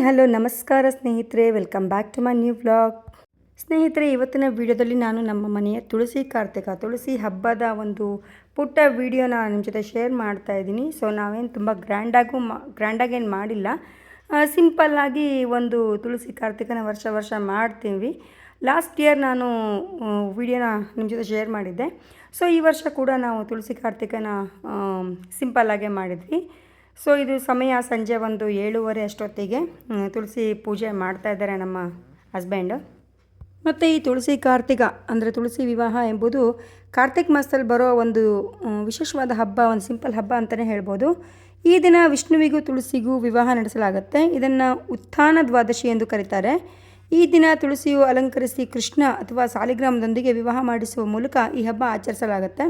Hello ನಮಸ್ಕಾರ ಸ್ನೇಹಿತರೆ, welcome back to my new vlog. ಸ್ನೇಹಿತರೆ, ಇವತ್ತಿನ ವಿಡಿಯೋದಲ್ಲಿ ನಾನು ನಮ್ಮ ಮನೆಯ ತುಳಸಿ ಹಬ್ಬದ ಒಂದು ಪುಟ್ಟ ವಿಡಿಯೋನ ನಿಮ್ಮ ಜೊತೆ ಶೇರ್ ಮಾಡ್ತಾ ಇದ್ದೀನಿ. ಸೊ ನಾವೇನು ತುಂಬ ಗ್ರ್ಯಾಂಡಾಗೇನು ಮಾಡಿಲ್ಲ, ಸಿಂಪಲ್ಲಾಗಿ ಒಂದು ತುಳಸಿ ಕಾರ್ತಿಕನ ವರ್ಷ ಮಾಡ್ತೀವಿ. ಲಾಸ್ಟ್ ಇಯರ್ ನಾನು ವಿಡಿಯೋನ ನಿಮ್ಮ ಜೊತೆ ಶೇರ್ ಮಾಡಿದ್ದೆ. ಸೊ ಈ ವರ್ಷ ಕೂಡ ನಾವು ತುಳಸಿ ಕಾರ್ತಿಕನ ಸಿಂಪಲ್ಲಾಗೇ ಮಾಡಿದ್ವಿ. ಸೊ ಇದು ಸಮಯ ಸಂಜೆ ಒಂದು 7:30 ಅಷ್ಟೊತ್ತಿಗೆ ತುಳಸಿ ಪೂಜೆ ಮಾಡ್ತಾ ಇದ್ದಾರೆ ನಮ್ಮ ಹಸ್ಬೆಂಡು. ಮತ್ತು ಈ ತುಳಸಿ ಕಾರ್ತಿಕ ಅಂದರೆ ತುಳಸಿ ವಿವಾಹ ಎಂಬುದು ಕಾರ್ತಿಕ್ ಮಾಸದಲ್ಲಿ ಬರೋ ಒಂದು ವಿಶೇಷವಾದ ಹಬ್ಬ, ಒಂದು ಸಿಂಪಲ್ ಹಬ್ಬ ಅಂತಲೇ ಹೇಳ್ಬೋದು. ಈ ದಿನ ವಿಷ್ಣುವಿಗೂ ತುಳಸಿಗೂ ವಿವಾಹ ನಡೆಸಲಾಗುತ್ತೆ. ಇದನ್ನು ಉತ್ಥಾನ ದ್ವಾದಶಿ ಎಂದು ಕರೀತಾರೆ. ಈ ದಿನ ತುಳಸಿಯು ಅಲಂಕರಿಸಿ ಕೃಷ್ಣ ಅಥವಾ ಸಾಲಿಗ್ರಾಮದೊಂದಿಗೆ ವಿವಾಹ ಮಾಡಿಸುವ ಮೂಲಕ ಈ ಹಬ್ಬ ಆಚರಿಸಲಾಗುತ್ತೆ.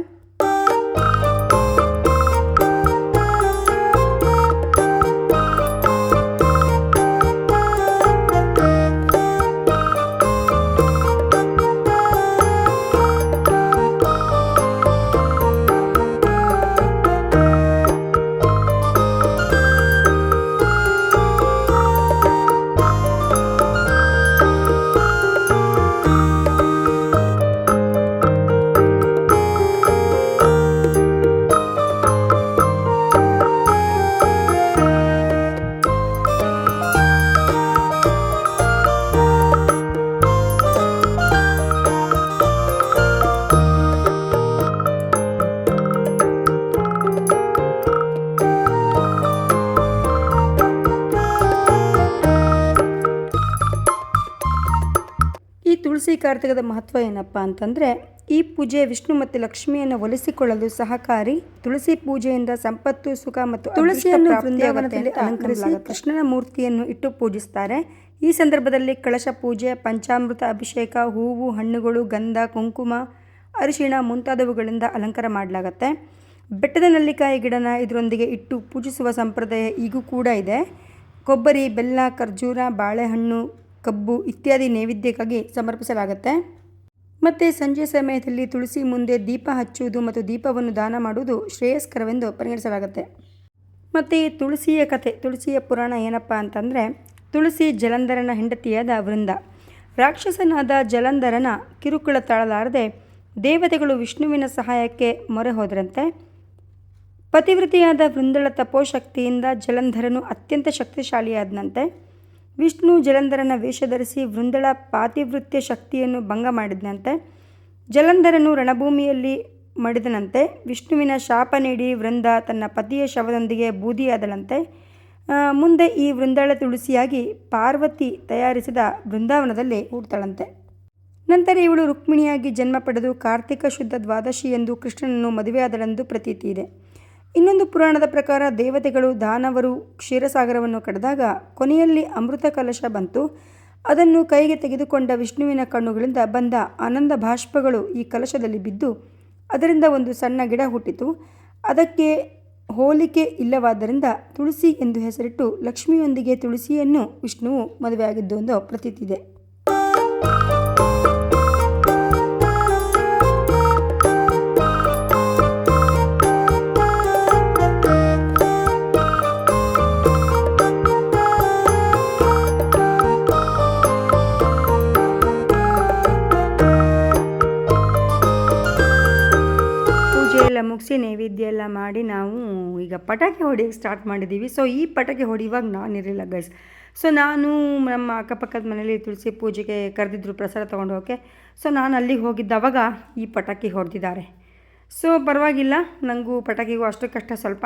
ತುಳಸಿ ಕಾರ್ತಿಕದ ಮಹತ್ವ ಏನಪ್ಪ ಅಂತಂದರೆ, ಈ ಪೂಜೆ ವಿಷ್ಣು ಮತ್ತು ಲಕ್ಷ್ಮಿಯನ್ನು ಒಲಿಸಿಕೊಳ್ಳಲು ಸಹಕಾರಿ. ತುಳಸಿ ಪೂಜೆಯಿಂದ ಸಂಪತ್ತು, ಸುಖ ಮತ್ತು ತುಳಸಿಯನ್ನು ವೃಂದಾವನದಲ್ಲಿ ಅಲಂಕರಿಸಿ ಕೃಷ್ಣನ ಮೂರ್ತಿಯನ್ನು ಇಟ್ಟು ಪೂಜಿಸ್ತಾರೆ. ಈ ಸಂದರ್ಭದಲ್ಲಿ ಕಳಶ ಪೂಜೆ, ಪಂಚಾಮೃತ ಅಭಿಷೇಕ, ಹೂವು, ಹಣ್ಣುಗಳು, ಗಂಧ, ಕುಂಕುಮ, ಅರಿಶಿಣ ಮುಂತಾದವುಗಳಿಂದ ಅಲಂಕಾರ ಮಾಡಲಾಗುತ್ತೆ. ಬೆಟ್ಟದ ನೆಲ್ಲಿಕಾಯಿ ಗಿಡನ ಇದರೊಂದಿಗೆ ಇಟ್ಟು ಪೂಜಿಸುವ ಸಂಪ್ರದಾಯ ಈಗೂ ಕೂಡ ಇದೆ. ಕೊಬ್ಬರಿ, ಬೆಲ್ಲ, ಖರ್ಜೂರ, ಬಾಳೆಹಣ್ಣು, ಕಬ್ಬು ಇತ್ಯಾದಿ ನೈವೇದ್ಯಕ್ಕಾಗಿ ಸಮರ್ಪಿಸಲಾಗುತ್ತೆ. ಮತ್ತು ಸಂಜೆ ಸಮಯದಲ್ಲಿ ತುಳಸಿ ಮುಂದೆ ದೀಪ ಹಚ್ಚುವುದು ಮತ್ತು ದೀಪವನ್ನು ದಾನ ಮಾಡುವುದು ಶ್ರೇಯಸ್ಕರವೆಂದು ಪರಿಗಣಿಸಲಾಗುತ್ತೆ. ಮತ್ತು ಈ ತುಳಸಿಯ ಪುರಾಣ ಏನಪ್ಪ ಅಂತಂದರೆ, ತುಳಸಿ ಜಲಂಧರನ ಹೆಂಡತಿಯಾದ ವೃಂದ. ರಾಕ್ಷಸನಾದ ಜಲಂಧರನ ಕಿರುಕುಳ ತಾಳಲಾರದೆ ದೇವತೆಗಳು ವಿಷ್ಣುವಿನ ಸಹಾಯಕ್ಕೆ ಮೊರೆ ಹೋದರಂತೆ. ಪತಿವ್ರತೆಯಾದ ವೃಂದಳ ತಪೋಶಕ್ತಿಯಿಂದ ಜಲಂಧರನು ಅತ್ಯಂತ ಶಕ್ತಿಶಾಲಿಯಾದನಂತೆ. ವಿಷ್ಣು ಜಲಂಧರನ ವೇಷ ಧರಿಸಿ ವೃಂದಳ ಪಾತಿವೃತ್ಯ ಶಕ್ತಿಯನ್ನು ಭಂಗ ಮಾಡಿದನಂತೆ. ಜಲಂಧರನು ರಣಭೂಮಿಯಲ್ಲಿ ಮಡಿದನಂತೆ. ವಿಷ್ಣುವಿನ ಶಾಪ ನೀಡಿ ವೃಂದ ತನ್ನ ಪತಿಯ ಶವದೊಂದಿಗೆ ಬೂದಿಯಾದಳಂತೆ. ಮುಂದೆ ಈ ವೃಂದಳ ತುಳಸಿಯಾಗಿ ಪಾರ್ವತಿ ತಯಾರಿಸಿದ ಬೃಂದಾವನದಲ್ಲಿ ಹುಡ್ತಾಳಂತೆ. ನಂತರ ಇವಳು ರುಕ್ಮಿಣಿಯಾಗಿ ಜನ್ಮ ಪಡೆದು ಕಾರ್ತಿಕ ಶುದ್ಧ ದ್ವಾದಶಿ ಎಂದು ಕೃಷ್ಣನನ್ನು ಮದುವೆಯಾದಳೆಂದು ಪ್ರತೀತಿ ಇದೆ. ಇನ್ನೊಂದು ಪುರಾಣದ ಪ್ರಕಾರ ದೇವತೆಗಳು ದಾನವರು ಕ್ಷೀರಸಾಗರವನ್ನು ಕಡಿದಾಗ ಕೊನೆಯಲ್ಲಿ ಅಮೃತ ಕಲಶ ಬಂತು. ಅದನ್ನು ಕೈಗೆ ತೆಗೆದುಕೊಂಡ ವಿಷ್ಣುವಿನ ಕಣ್ಣುಗಳಿಂದ ಬಂದ ಆನಂದ ಬಾಷ್ಪಗಳು ಈ ಕಲಶದಲ್ಲಿ ಬಿದ್ದು ಅದರಿಂದ ಒಂದು ಸಣ್ಣ ಗಿಡ ಹುಟ್ಟಿತು. ಅದಕ್ಕೆ ಹೋಲಿಕೆ ಇಲ್ಲವಾದ್ದರಿಂದ ತುಳಸಿ ಎಂದು ಹೆಸರಿಟ್ಟು ಲಕ್ಷ್ಮಿಯೊಂದಿಗೆ ತುಳಸಿಯನ್ನು ವಿಷ್ಣುವು ಮದುವೆಯಾಗಿದ್ದು ಎಂದು ಪ್ರತೀತಿ ಇದೆ. ಎಲ್ಲ ಮುಗಿಸಿ ನೈವೇದ್ಯ ಎಲ್ಲ ಮಾಡಿ ನಾವು ಈಗ ಪಟಾಕಿ ಹೊಡಿಯೋಕ್ಕೆ ಸ್ಟಾರ್ಟ್ ಮಾಡಿದ್ದೀವಿ. ಸೊ ಈ ಪಟಾಕಿ ಹೊಡಿಯುವಾಗ ನಾನಿರಲಿಲ್ಲ ಗೈಸ್. ಸೊ ನಾನು ನಮ್ಮ ಅಕ್ಕಪಕ್ಕದ ಮನೇಲಿ ತುಳಸಿ ಪೂಜೆಗೆ ಕರೆದಿದ್ರು ಪ್ರಸಾದ ತೊಗೊಂಡು ಹೋಗೋಕ್ಕೆ. ಸೊ ನಾನು ಅಲ್ಲಿಗೆ ಹೋಗಿದ್ದವಾಗ ಈ ಪಟಾಕಿ ಹೊಡೆದಿದ್ದಾರೆ. ಸೊ ಪರವಾಗಿಲ್ಲ, ನನಗೂ ಪಟಾಕಿಗೂ ಅಷ್ಟಕ್ಕಷ್ಟ ಸ್ವಲ್ಪ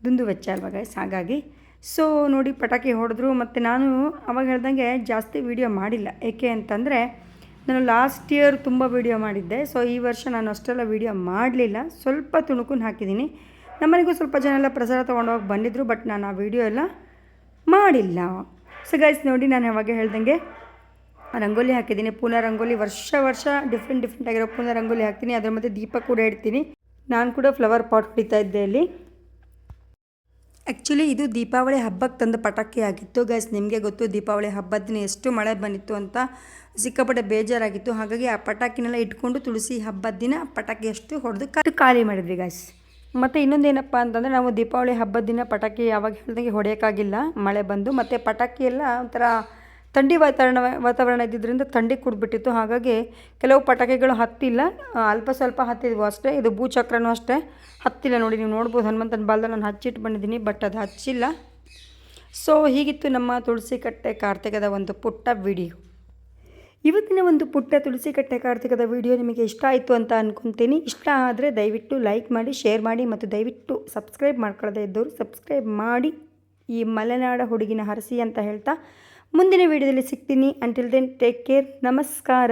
ದುಂದು ವೆಚ್ಚ ಅಲ್ವ ಗೈಸ್, ಹಾಗಾಗಿ. ಸೊ ನೋಡಿ ಪಟಾಕಿ ಹೊಡೆದ್ರು. ಮತ್ತು ನಾನು ಅವಾಗ ಹೇಳ್ದಂಗೆ ಜಾಸ್ತಿ ವೀಡಿಯೋ ಮಾಡಿಲ್ಲ. ಏಕೆ ಅಂತಂದರೆ ನಾನು ಲಾಸ್ಟ್ ಇಯರ್ ತುಂಬ ವೀಡಿಯೋ ಮಾಡಿದ್ದೆ. ಸೊ ಈ ವರ್ಷ ನಾನು ಅಷ್ಟೆಲ್ಲ ವೀಡಿಯೋ ಮಾಡಲಿಲ್ಲ, ಸ್ವಲ್ಪ ತುಣುಕನ್ನು ಹಾಕಿದ್ದೀನಿ. ನಮ್ಮನೆಗೂ ಸ್ವಲ್ಪ ಜನ ಎಲ್ಲ ಪ್ರಸಾದ ತೊಗೊಂಡೋಗಿ ಬಂದಿದ್ದರು, ಬಟ್ ನಾನು ಆ ವೀಡಿಯೋ ಎಲ್ಲ ಮಾಡಿಲ್ಲ. ಸೊ ಗೈಸ್ ನೋಡಿ, ನಾನು ಯಾವಾಗ ಹೇಳ್ದಂಗೆ ರಂಗೋಲಿ ಹಾಕಿದ್ದೀನಿ. ಪೂರ್ಣ ರಂಗೋಲಿ ವರ್ಷ ಡಿಫ್ರೆಂಟ್ ಆಗಿರೋ ಪೂರ್ಣ ರಂಗೋಲಿ ಹಾಕ್ತೀನಿ. ಅದರ ಮಧ್ಯೆ ದೀಪ ಕೂಡ ಇಡ್ತೀನಿ. ನಾನು ಕೂಡ ಫ್ಲವರ್ ಪಾಟ್ ಹೊಡಿತಾ ಇದ್ದೆ ಅಲ್ಲಿ. ಆ್ಯಕ್ಚುಲಿ ಇದು ದೀಪಾವಳಿ ಹಬ್ಬಕ್ಕೆ ತಂದ ಪಟಾಕಿ ಆಗಿತ್ತು ಗೈಸ್. ನಿಮಗೆ ಗೊತ್ತು ದೀಪಾವಳಿ ಹಬ್ಬದ ದಿನ ಎಷ್ಟು ಮಳೆ ಬಂದಿತ್ತು ಅಂತ, ಸಿಕ್ಕಾಪಟ್ಟೆ ಬೇಜಾರಾಗಿತ್ತು. ಹಾಗಾಗಿ ಆ ಪಟಾಕಿನೆಲ್ಲ ಇಟ್ಕೊಂಡು ತುಳಸಿ ಹಬ್ಬದ ದಿನ ಪಟಾಕಿ ಅಷ್ಟು ಹೊಡೆದು ಖಾಲಿ ಮಾಡಿದ್ವಿ ಗೈಸ್. ಮತ್ತು ಇನ್ನೊಂದೇನಪ್ಪ ಅಂತಂದರೆ ನಾವು ದೀಪಾವಳಿ ಹಬ್ಬದ ದಿನ ಪಟಾಕಿ ಯಾವಾಗ ಹೇಳ್ದಂಗೆ ಹೊಡೆಯೋಕ್ಕಾಗಿಲ್ಲ, ಮಳೆ ಬಂದು. ಮತ್ತು ಪಟಾಕಿ ಎಲ್ಲ ಒಂಥರ ಥಂಡಿ ವಾತಾವರಣ ಇದ್ದಿದ್ದರಿಂದ ಥಂಡಿ ಕುಡಿದ್ಬಿಟ್ಟಿತ್ತು. ಹಾಗಾಗಿ ಕೆಲವು ಪಟಾಕಿಗಳು ಹತ್ತಿಲ್ಲ, ಅಲ್ಪ ಸ್ವಲ್ಪ ಹತ್ತಿದ್ವು ಅಷ್ಟೇ. ಇದು ಭೂಚಕ್ರನೂ ಅಷ್ಟೇ ಹತ್ತಿಲ್ಲ. ನೋಡಿ, ನೀವು ನೋಡ್ಬೋದು ಹನುಮಂತನ ಬಾಲದಲ್ಲಿ ನಾನು ಹಚ್ಚಿಟ್ಟು ಬಂದಿದ್ದೀನಿ, ಬಟ್ ಅದು ಹಚ್ಚಿಲ್ಲ. ಸೊ ಹೀಗಿತ್ತು ನಮ್ಮ ತುಳಸಿ ಕಟ್ಟೆ ಕಾರ್ತಿಕದ ಒಂದು ಪುಟ್ಟ ವಿಡಿಯೋ. ಇವತ್ತಿನ ಒಂದು ಪುಟ್ಟ ತುಳಸಿ ಕಟ್ಟೆ ಕಾರ್ತಿಕದ ವಿಡಿಯೋ ನಿಮಗೆ ಇಷ್ಟ ಆಯಿತು ಅಂತ ಅಂದ್ಕೊತೀನಿ. ಇಷ್ಟ ಆದರೆ ದಯವಿಟ್ಟು ಲೈಕ್ ಮಾಡಿ, ಶೇರ್ ಮಾಡಿ ಮತ್ತು ದಯವಿಟ್ಟು ಸಬ್ಸ್ಕ್ರೈಬ್ ಮಾಡ್ಕೊಳ್ಳದೆ ಇದ್ದವರು ಸಬ್ಸ್ಕ್ರೈಬ್ ಮಾಡಿ ಈ ಮಲೆನಾಡ ಹುಡುಗಿನ ಹರಸಿ ಅಂತ ಹೇಳ್ತಾ ಮುಂದಿನ ವಿಡಿಯೋದಲ್ಲಿ ಸಿಗ್ತೀನಿ. Until then take care. ನಮಸ್ಕಾರ.